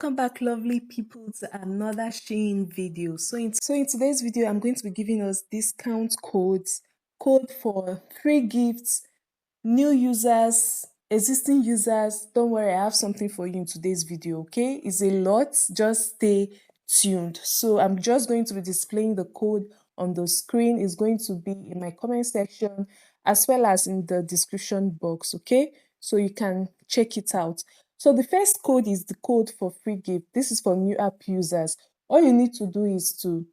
Welcome back, lovely people, to another Shein video. So in today's video, I'm going to be giving us discount codes, code for free gifts, new users, existing users. Don't worry, I have something for you in today's video. Okay, it's a lot. Just stay tuned. So I'm just going to be displaying the code on the screen. It's going to be in my comment section as well as in the description box. Okay, so you can check it out. So the first code is the code for free gift. This is for new app users. All you need to do is to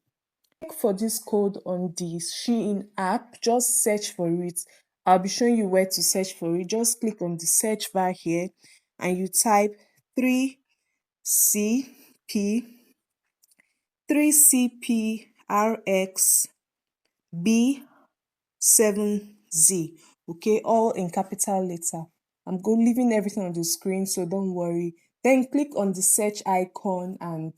look for this code on the Shein app. Just search for it. I'll be showing you where to search for it. Just click on the search bar here and you type 3CP 3CPRX B7Z. Okay, all in capital letter. I'm leaving everything on the screen, so don't worry. Then click on the search icon and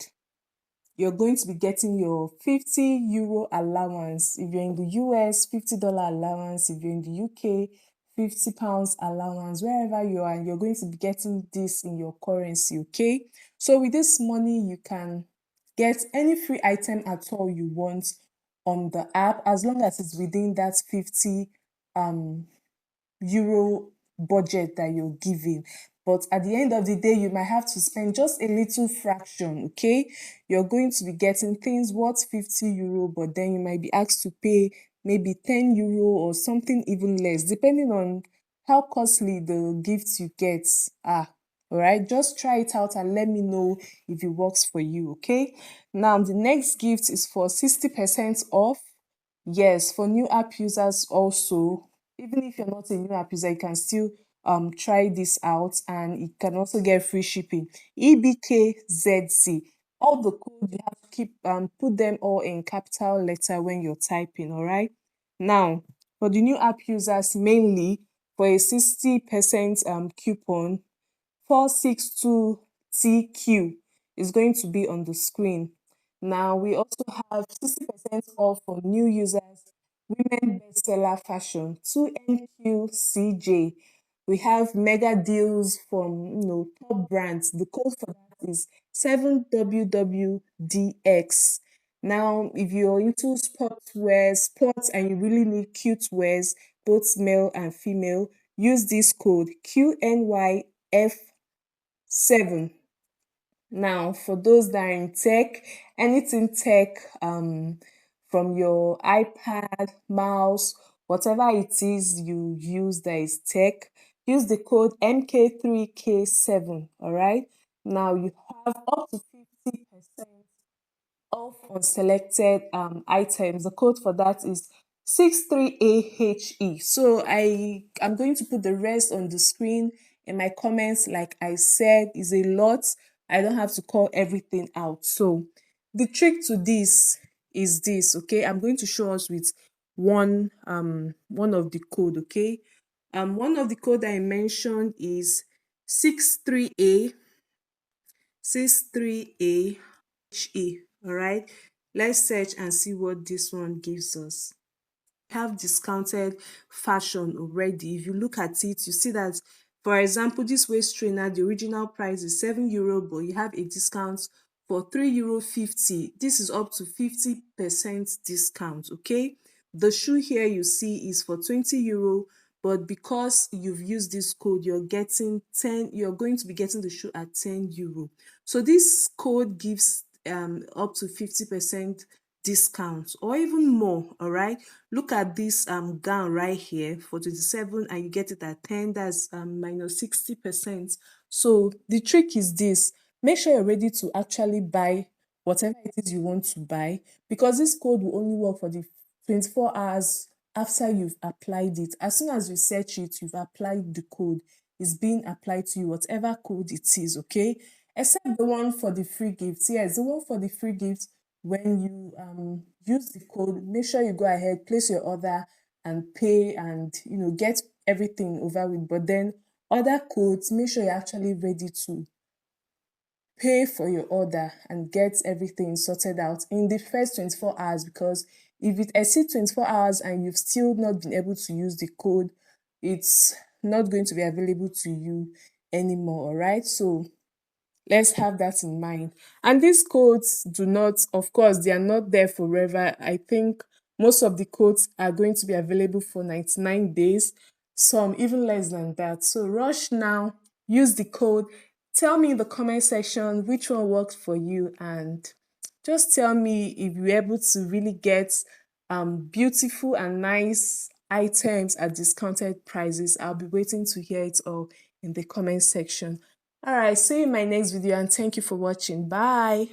you're going to be getting your €50 allowance. If you're in the US, $50 allowance. If you're in the UK, £50 allowance. Wherever you are, you're going to be getting this in your currency, okay? So with this money, you can get any free item at all you want on the app, as long as it's within that 50 euro budget that you're giving. But at the end of the day, you might have to spend just a little fraction, okay? You're going to be getting things worth €50, but then you might be asked to pay maybe €10 or something even less, depending on how costly the gifts you get are. All right, just try it out and let me know if it works for you, okay? Now, the next gift is for 60% off. Yes, for new app users also. Even if you're not a new app user, you can still try this out and you can also get free shipping. EBKZC. All the code you have to keep put them all in capital letter when you're typing, all right? Now, for the new app users mainly, for a 60% coupon, 462TQ is going to be on the screen. Now, we also have 60% off for new users, women bestseller fashion, 2NQCJ. We have mega deals from top brands. The code for that is 7WWDX. Now, if you're into sportswear, sports, and you really need cute wears, both male and female, use this code QNYF7. Now, for those that are in tech, anything tech, from your iPad, mouse, whatever it is you use that is tech, use the code MK3K7. All right. Now you have up to 50% off on selected items. The code for that is 63AHE. So I'm going to put the rest on the screen in my comments. Like I said, is a lot. I don't have to call everything out. So the trick to this is this, okay? I'm going to show us with one of the code, okay? One of the code I mentioned is 63A 63AHE. All right, let's search and see what this one gives us. Have discounted fashion already. If you look at it, you see that, for example, this waist trainer, the original price is €7, but you have a discount for €3.50. This is up to 50% discount, okay? The shoe here you see is for €20, but because you've used this code, you're going to be getting the shoe at €10. So this code gives up to 50% discount or even more. All right, look at this gown right here for 27 and you get it at 10. That's minus 60%. So the trick is this: make sure you're ready to actually buy whatever it is you want to buy, because this code will only work for the 24 hours after you've applied it. As soon as you search it, you've applied the code. It's being applied to you, whatever code it is, okay? Except the one for the free gifts. Yes, the one for the free gifts, when you use the code, make sure you go ahead, place your order and pay, and get everything over with. But then other codes, make sure you're actually ready to pay for your order and get everything sorted out in the first 24 hours, because if it exceeds 24 hours and you've still not been able to use the code, it's not going to be available to you anymore. All right, so Let's have that in mind. And these codes do not, of course, they are not there forever. I think most of the codes are going to be available for 99 days, some even less than that. So rush now, use the code. Tell me in the comment section which one worked for you, and just tell me if you're able to really get beautiful and nice items at discounted prices. I'll be waiting to hear it all in the comment section. All right, see you in my next video, and thank you for watching. Bye.